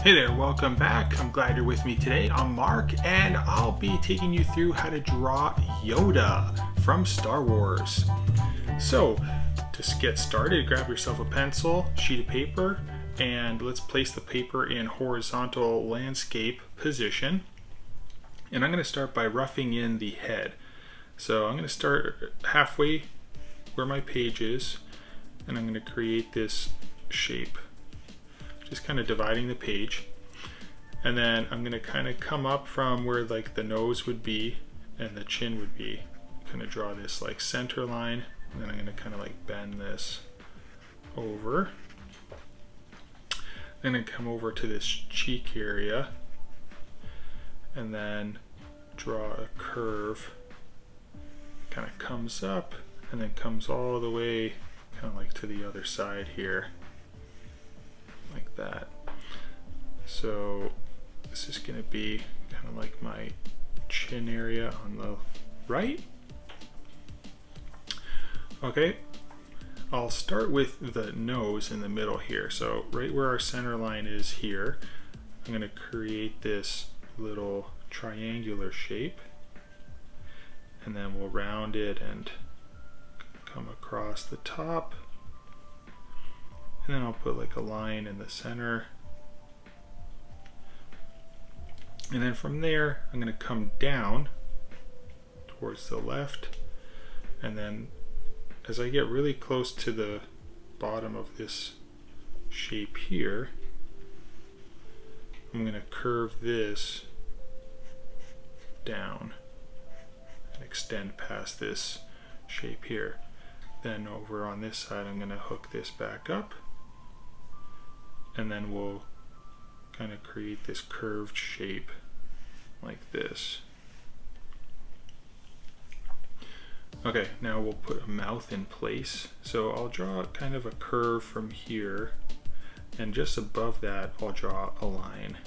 Hey there, welcome back. I'm glad you're with me today. I'm Mark, and I'll be taking you through how to draw Yoda from Star Wars. So, to get started, grab yourself a pencil, sheet of paper, and let's place the paper in horizontal landscape position. And I'm going to start by roughing in the head. So I'm going to start halfway where my page is, and I'm going to create this shape. Just kind of dividing the page, and then I'm going to kind of come up from where like the nose would be and the chin would be, kind of draw this like center line, and then I'm going to kind of like bend this over. Then I come over to this cheek area and then draw a curve, kind of comes up and then comes all the way kind of like to the other side here, like that. So this is going to be kind of like my chin area on the right. Okay, I'll start with the nose in the middle here. So right where our center line is here, I'm going to create this little triangular shape, and then we'll round it and come across the top. And then I'll put like a line in the center. And then from there, I'm going to come down towards the left. And then as I get really close to the bottom of this shape here, I'm going to curve this down and extend past this shape here. Then over on this side, I'm going to hook this back up. And then we'll kind of create this curved shape like this. Okay, now we'll put a mouth in place. So I'll draw kind of a curve from here, and just above that I'll draw a line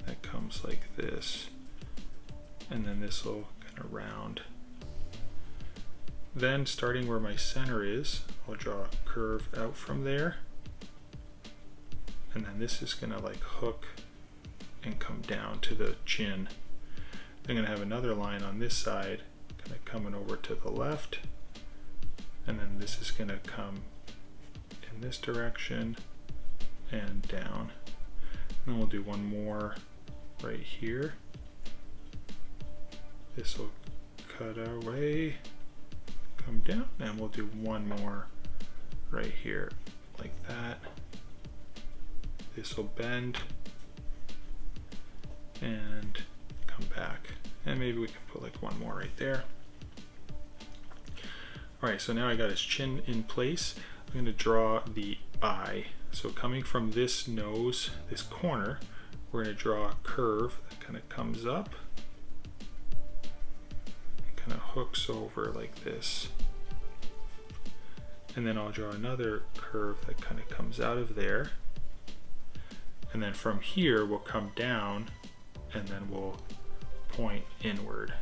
that comes like this, and then this will kind of round. Then starting where my center is, I'll draw a curve out from there. And then this is going to like hook and come down to the chin. I'm going to have another line on this side, kind of coming over to the left. And then this is going to come in this direction and down. And then we'll do one more right here. This will cut away, come down, and we'll do one more right here like that. This will bend and come back, and maybe we can put like one more right there. Alright, so now I got his chin in place. I'm going to draw the eye. So coming from this nose, this corner, we're going to draw a curve that kind of comes up and kind of hooks over like this. And then I'll draw another curve that kind of comes out of there. And then from here we'll come down and then we'll point inward,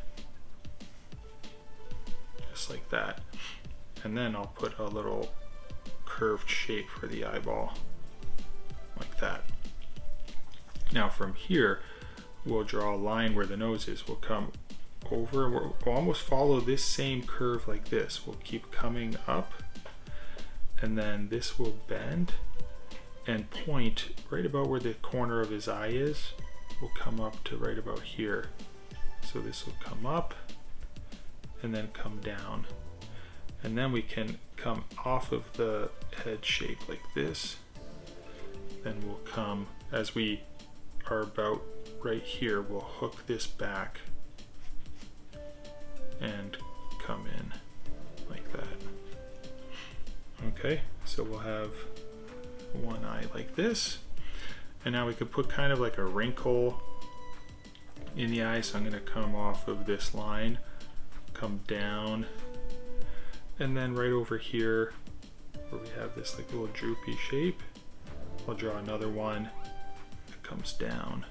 just like that. And then I'll put a little curved shape for the eyeball, like that. Now from here we'll draw a line where the nose is. We'll come over and we'll almost follow this same curve like this. We'll keep coming up, and then this will bend and point right about where the corner of his eye is. Will come up to right about here. So this will come up and then come down. And then we can come off of the head shape like this. Then we'll come, as we are about right here, we'll hook this back and come in like that. Okay, so we'll have one eye like this, and now we could put kind of like a wrinkle in the eye. So I'm going to come off of this line, come down, and then right over here where we have this like little droopy shape, I'll draw another one that comes down,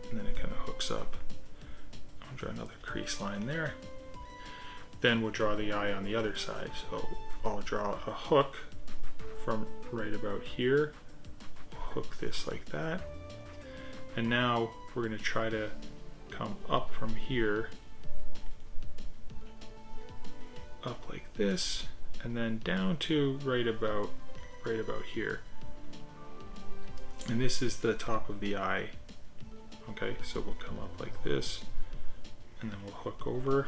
and then it kind of hooks up. I'll draw another crease line there. Then we'll draw the eye on the other side. So I'll draw a hook from right about here hook this like that. And now we're going to try to come up from here, up like this, and then down to right about here. And this is the top of the eye. Okay, so we'll come up like this, and then we'll hook over.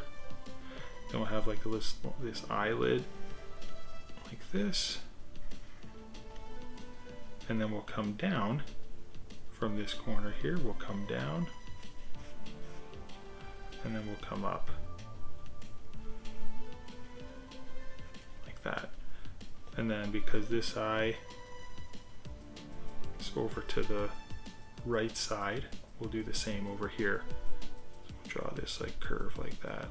Then we'll have like this eyelid like this, and then we'll come down from this corner here. We'll come down, and then we'll come up like that. And then because this eye is over to the right side, we'll do the same over here. So we'll draw this like curve like that.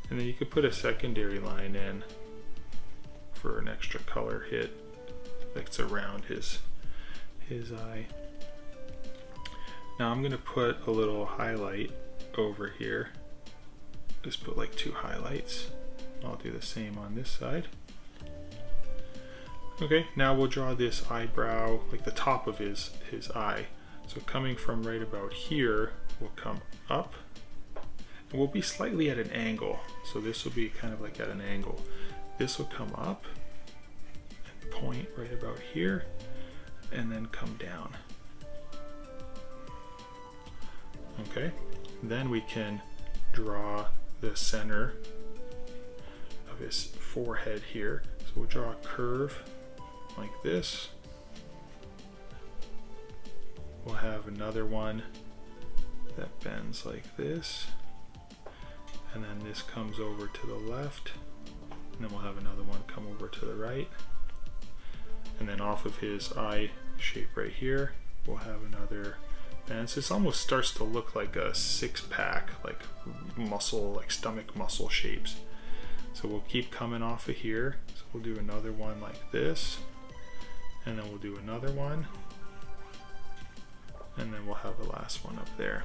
And then you could put a secondary line in for an extra color hit that's around his eye. Now I'm gonna put a little highlight over here. Just put like 2 highlights. I'll do the same on this side. Okay, now we'll draw this eyebrow, like the top of his eye. So coming from right about here, we'll come up, and we'll be slightly at an angle. So this will be kind of like at an angle. This will come up and point right about here, and then come down. Okay, then we can draw the center of his forehead here. So we'll draw a curve like this. We'll have another one that bends like this, and then this comes over to the left, and then we'll have another one come over to the right, and then off of his eye shape right here we'll have another bend. So this almost starts to look like a 6-pack, like muscle, like stomach muscle shapes. So we'll keep coming off of here. So we'll do another one like this, and then we'll do another one, and then we'll have the last one up there.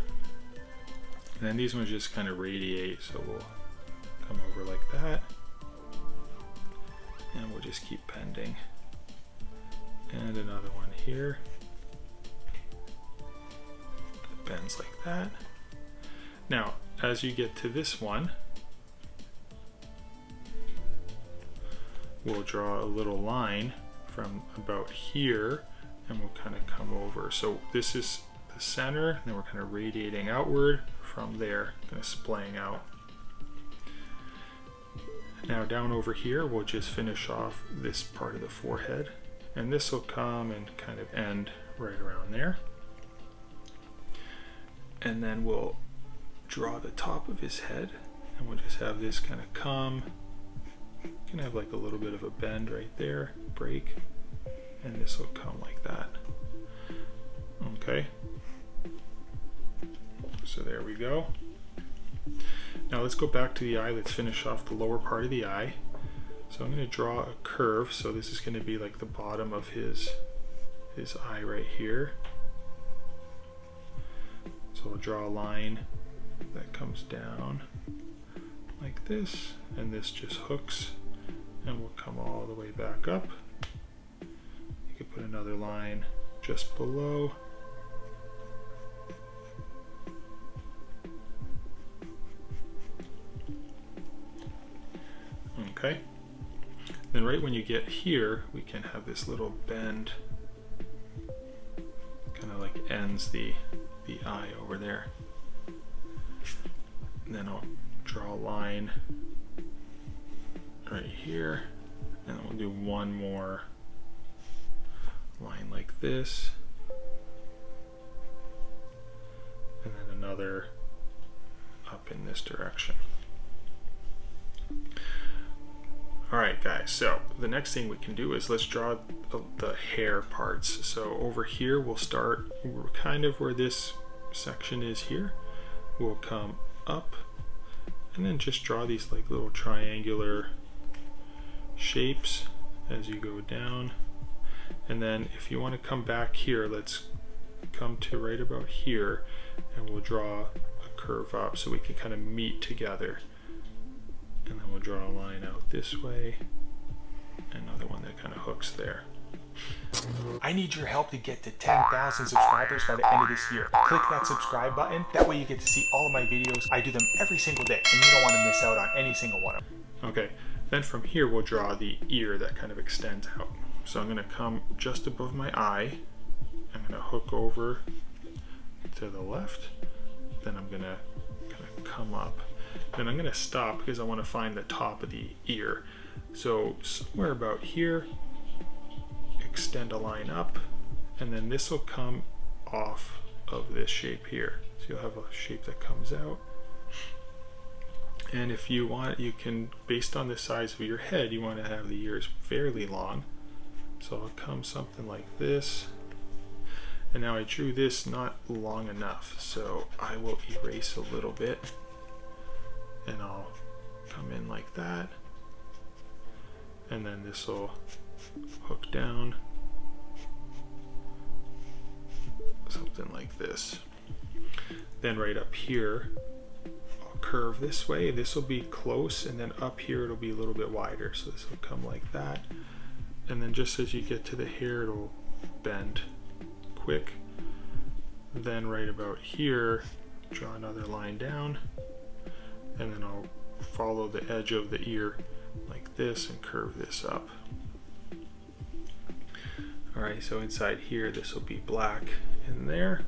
And then these ones just kind of radiate, so we'll come over like that, and we'll just keep bending. And another one here that bends like that. Now, as you get to this one, we'll draw a little line from about here, and we'll kind of come over. So this is the center, and then we're kind of radiating outward from there, kind of splaying out. Now down over here, we'll just finish off this part of the forehead, and this will come and kind of end right around there. And then we'll draw the top of his head, and we'll just have this kind of come. You can have like a little bit of a bend right there, break, and this will come like that. Okay, so there we go. Now let's go back to the eye. Let's finish off the lower part of the eye. So I'm going to draw a curve. So this is going to be like the bottom of his eye right here. So I'll draw a line that comes down like this, and this just hooks and will come all the way back up. You could put another line just below. Okay. Then right when you get here, we can have this little bend, kind of like ends the eye over there. And then I'll draw a line right here, and then we'll do one more line like this, and then another up in this direction. Alright guys, so the next thing we can do is let's draw the hair parts. So over here we'll start kind of where this section is here. We'll come up and then just draw these like little triangular shapes as you go down. And then if you want to come back here, let's come to right about here, and we'll draw a curve up so we can kind of meet together. And then we'll draw a line out this way, another one that kind of hooks there. I I need your help to get to 10,000 subscribers by the end of this year. Click that subscribe button. That way you get to see all of my videos. I do them every single day, and you don't want to miss out on any single one of them. Okay, then from here we'll draw the ear that kind of extends out. So I'm going to come just above my eye. I'm going to hook over to the left. Then I'm going to kind of come up. Then I'm going to stop because I want to find the top of the ear. So somewhere about here, extend a line up, and then this will come off of this shape here. So you'll have a shape that comes out. And if you want, you can, based on the size of your head, you want to have the ears fairly long. So I'll come something like this. And now I drew this not long enough, so I will erase a little bit. And I'll come in like that. And then this will hook down. Something like this. Then right up here, I'll curve this way. This will be close, and then up here it'll be a little bit wider. So this will come like that. And then just as you get to the hair, it'll bend quick. Then right about here, draw another line down. And then I'll follow the edge of the ear like this and curve this up. Alright, so inside here this will be black in there.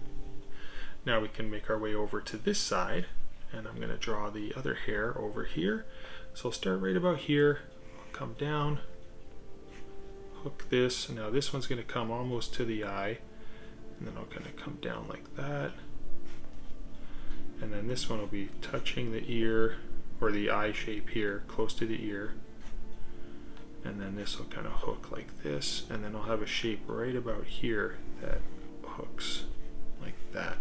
Now we can make our way over to this side, and I'm going to draw the other hair over here. So I'll start right about here, come down, hook this. Now this one's going to come almost to the eye, and then I'm going to come down like that. And then this one will be touching the ear, or the eye shape here, close to the ear. And then this will kind of hook like this, and then I'll have a shape right about here that hooks like that.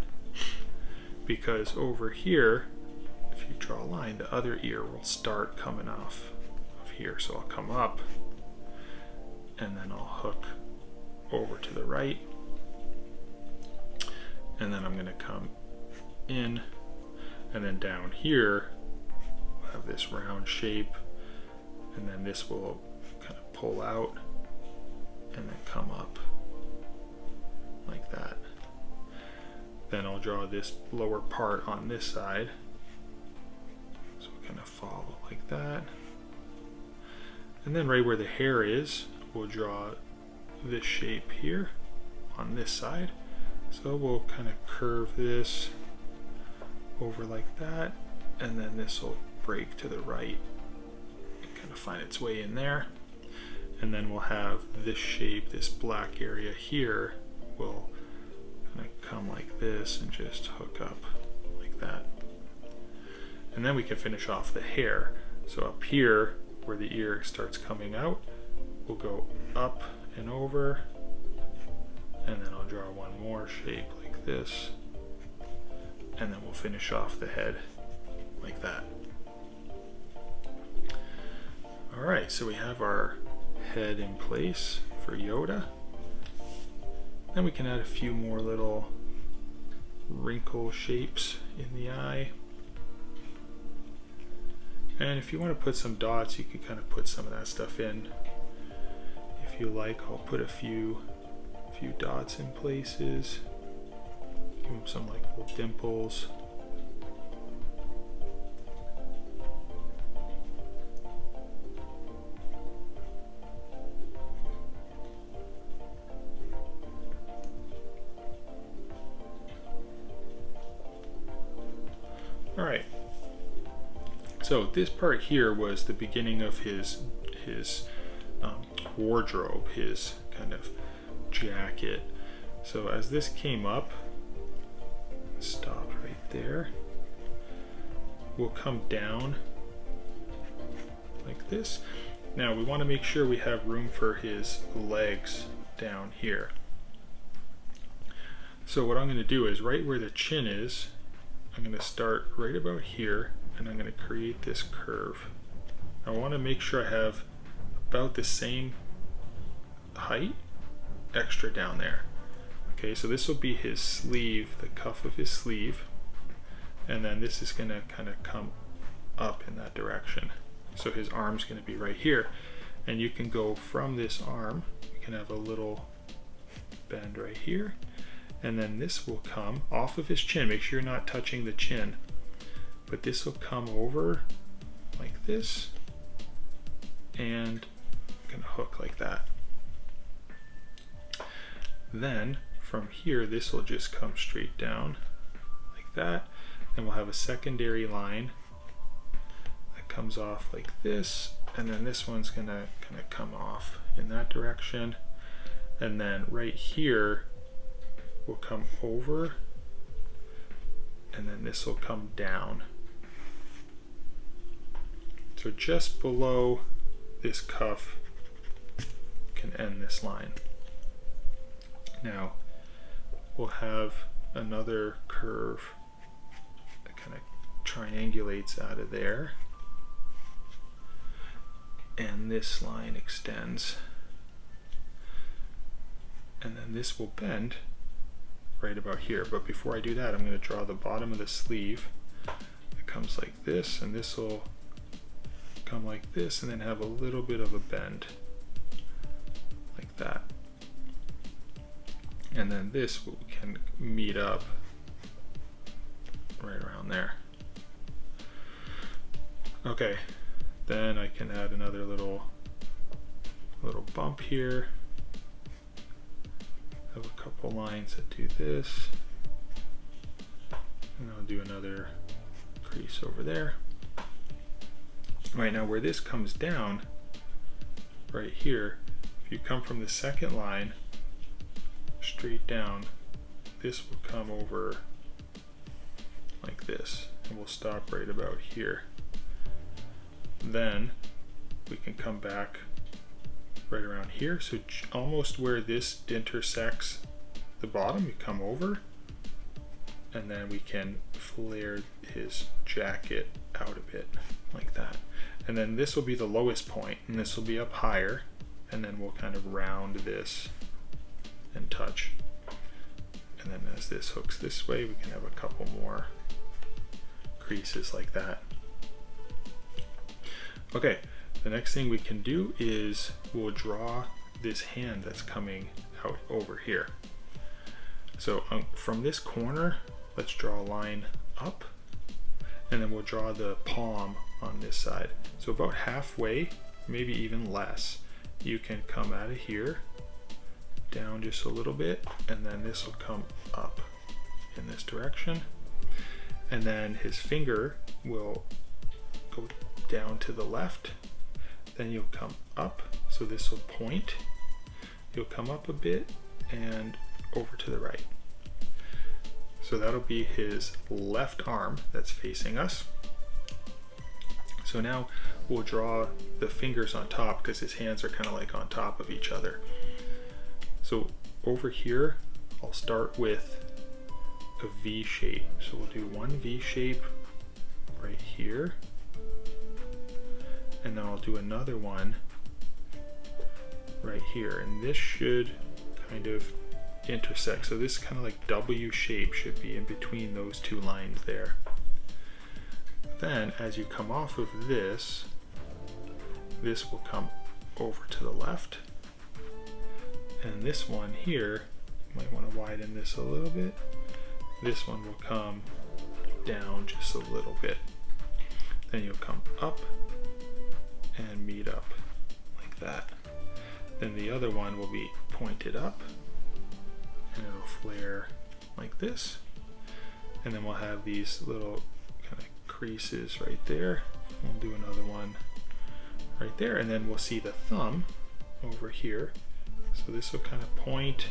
Because over here, if you draw a line, the other ear will start coming off of here. So I'll come up, and then I'll hook over to the right. And then I'm going to come in, and then down here we'll have this round shape, and then this will kind of pull out and then come up like that. Then I'll draw this lower part on this side, so kind of follow like that. And then right where the hair is, we'll draw this shape here on this side. So we'll kind of curve this over like that, and then this will break to the right and kind of find its way in there. And then we'll have this shape, this black area here, will kind of come like this and just hook up like that. And then we can finish off the hair. So up here, where the ear starts coming out, we'll go up and over, and then I'll draw one more shape like this, and then we'll finish off the head like that. Alright, so we have our head in place for Yoda. Then we can add a few more little wrinkle shapes in the eye. And if you want to put some dots, you can kind of put some of that stuff in. If you like, I'll put a few dots in places. Give them some like little dimples. Alright, so this part here was the beginning of his wardrobe, his kind of jacket. So as this came up, stopped right there, we'll come down like this. Now we want to make sure we have room for his legs down here. So what I'm going to do is right where the chin is, I'm going to start right about here, and I'm going to create this curve. I want to make sure I have about the same height extra down there. Okay, so this will be his sleeve, the cuff of his sleeve, and then this is going to kind of come up in that direction. So his arm's going to be right here, and you can go from this arm, you can have a little bend right here. And then this will come off of his chin. Make sure you're not touching the chin. But this will come over like this and gonna hook like that. Then from here, this will just come straight down like that. Then we'll have a secondary line that comes off like this, and then this one's gonna kind of come off in that direction. And then right here will come over, and then this will come down. So just below this cuff can end this line. Now we'll have another curve that kind of triangulates out of there, and this line extends, and then this will bend right about here. But before I do that, I'm going to draw the bottom of the sleeve. It comes like this, and this will come like this, and then have a little bit of a bend like that. And then this can meet up right around there. Okay, then I can add another little bump here. Have a couple lines that do this, and I'll do another crease over there. Right now, where this comes down, right here, if you come from the second line straight down, this will come over like this, and we'll stop right about here. Then we can come back right around here, so almost where this intersects the bottom, we come over, and then we can flare his jacket out a bit like that. And then this will be the lowest point, and this will be up higher, and then we'll kind of round this and touch. And then as this hooks this way, we can have a couple more creases like that. Okay, the next thing we can do is we'll draw this hand that's coming out over here. So from this corner, let's draw a line up, and then we'll draw the palm on this side. So about halfway, maybe even less, you can come out of here, down just a little bit, and then this will come up in this direction. And then his finger will go down to the left, then you'll come up, so this will point, you'll come up a bit and over to the right. So that'll be his left arm that's facing us. So now we'll draw the fingers on top, because his hands are kind of like on top of each other. So over here, I'll start with a V shape. So we'll do one V shape right here, and then I'll do another one right here, and this should kind of intersect. So this kind of like W shape should be in between those two lines there. Then as you come off of this, this will come over to the left, and this one here, you might want to widen this a little bit. This one will come down just a little bit. Then you'll come up and meet up like that. Then the other one will be pointed up, and it'll flare like this. And then we'll have these little kind of creases right there. We'll do another one right there, and then we'll see the thumb over here. So this will kind of point,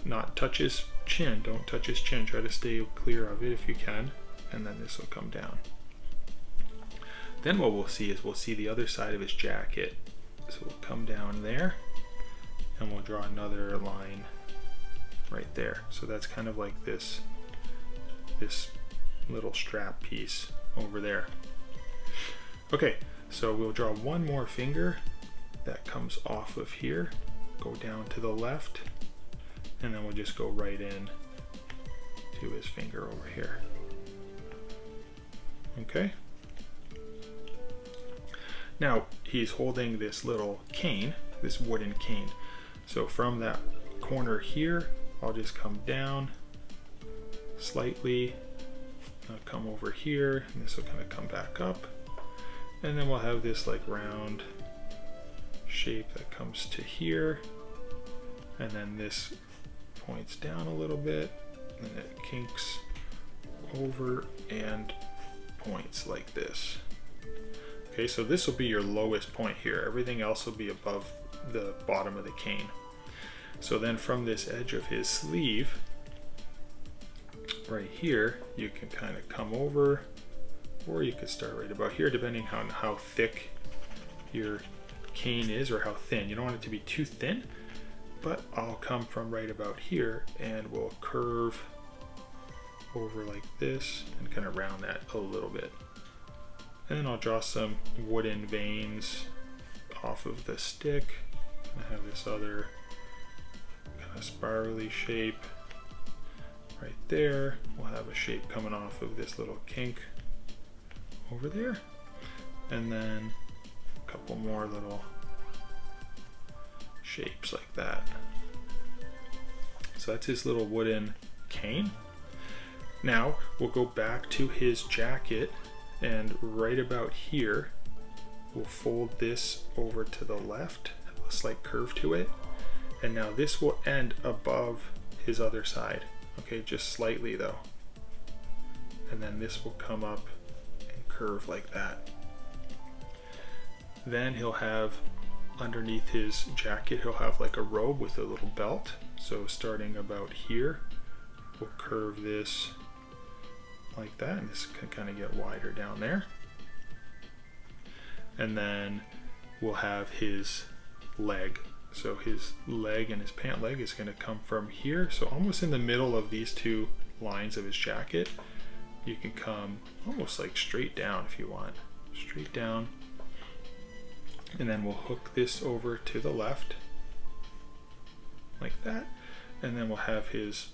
not touch his chin, don't touch his chin, try to stay clear of it if you can, and then this will come down. Then what we'll see is we'll see the other side of his jacket. So we'll come down there, and we'll draw another line right there. So that's kind of like this little strap piece over there. Okay, so we'll draw one more finger that comes off of here, go down to the left, and then we'll just go right in to his finger over here. Okay. Now he's holding this little cane, this wooden cane. So from that corner here, I'll just come down slightly. I'll come over here, and this will kind of come back up. And then we'll have this like round shape that comes to here. And then this points down a little bit, and it kinks over and points like this. Okay, so this will be your lowest point here. Everything else will be above the bottom of the cane. So then from this edge of his sleeve, right here, you can kind of come over, or you could start right about here, depending on how thick your cane is or how thin. You don't want it to be too thin, but I'll come from right about here and we'll curve over like this and kind of round that a little bit. And then I'll draw some wooden veins off of the stick. I have this other kind of spirally shape right there. We'll have a shape coming off of this little kink over there. And then a couple more little shapes like that. So that's his little wooden cane. Now we'll go back to his jacket, and right about here we'll fold this over to the left, have a slight curve to it, and now this will end above his other side, okay, just slightly though, and then this will come up and curve like that. Then he'll have underneath his jacket, he'll have like a robe with a little belt. So starting about here, we'll curve this like that, and this can kind of get wider down there. And then we'll have his leg. So his leg and his pant leg is going to come from here. So almost in the middle of these two lines of his jacket, you can come almost like straight down if you want. Straight down. And then we'll hook this over to the left like that, and then we'll have his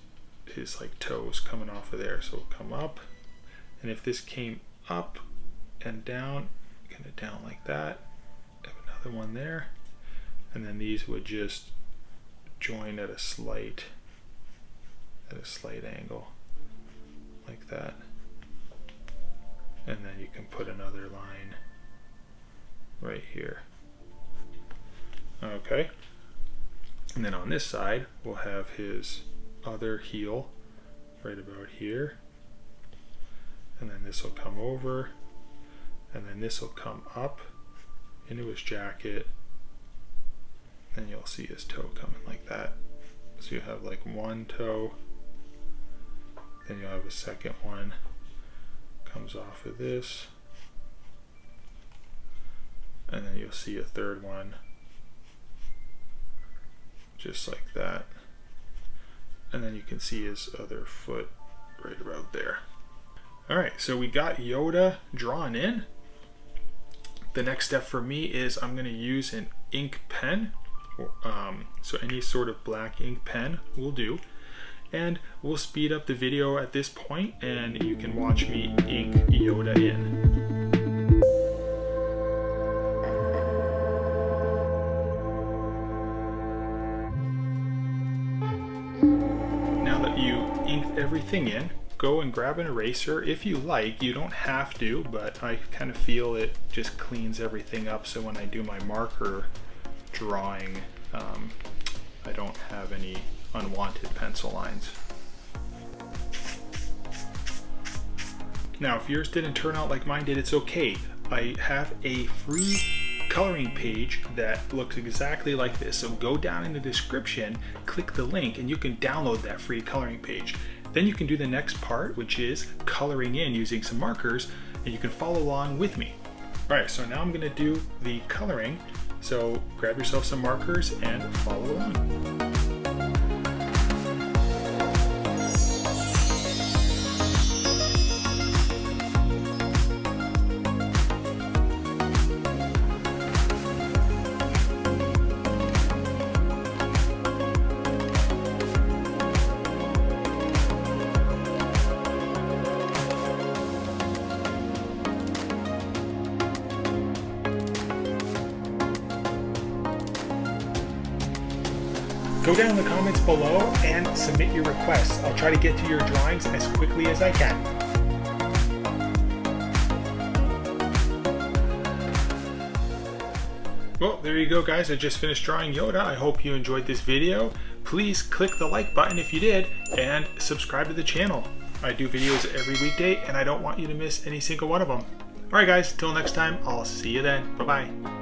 like toes coming off of there. So it'll come up, and if this came up and down, kind of down like that, have another one there, and then these would just join at a slight angle like that, and then you can put another line right here. Okay, and then on this side we'll have his other heel right about here, and then this will come over, and then this will come up into his jacket, and you'll see his toe coming like that. So you have like one toe, then you'll have a second one comes off of this, and then you'll see a third one just like that, and then you can see his other foot right about there. All right, so we got Yoda drawn in. The next step for me is I'm going to use an ink pen, so any sort of black ink pen will do, and we'll speed up the video at this point and you can watch me ink Yoda in. Everything in, go and grab an eraser if you like. You don't have to, but I kind of feel it just cleans everything up, so when I do my marker drawing, I don't have any unwanted pencil lines. Now if yours didn't turn out like mine did, it's okay. I have a free coloring page that looks exactly like this, so go down in the description, click the link, and you can download that free coloring page. Then you can do the next part, which is coloring in using some markers, and you can follow along with me. All right, so now I'm gonna do the coloring. So grab yourself some markers and follow along. Go down in the comments below and submit your requests. I'll try to get to your drawings as quickly as I can. Well, there you go, guys. I just finished drawing Yoda. I hope you enjoyed this video. Please click the like button if you did, and subscribe to the channel. I do videos every weekday, and I don't want you to miss any single one of them. Alright guys, till next time, I'll see you then. Bye-bye.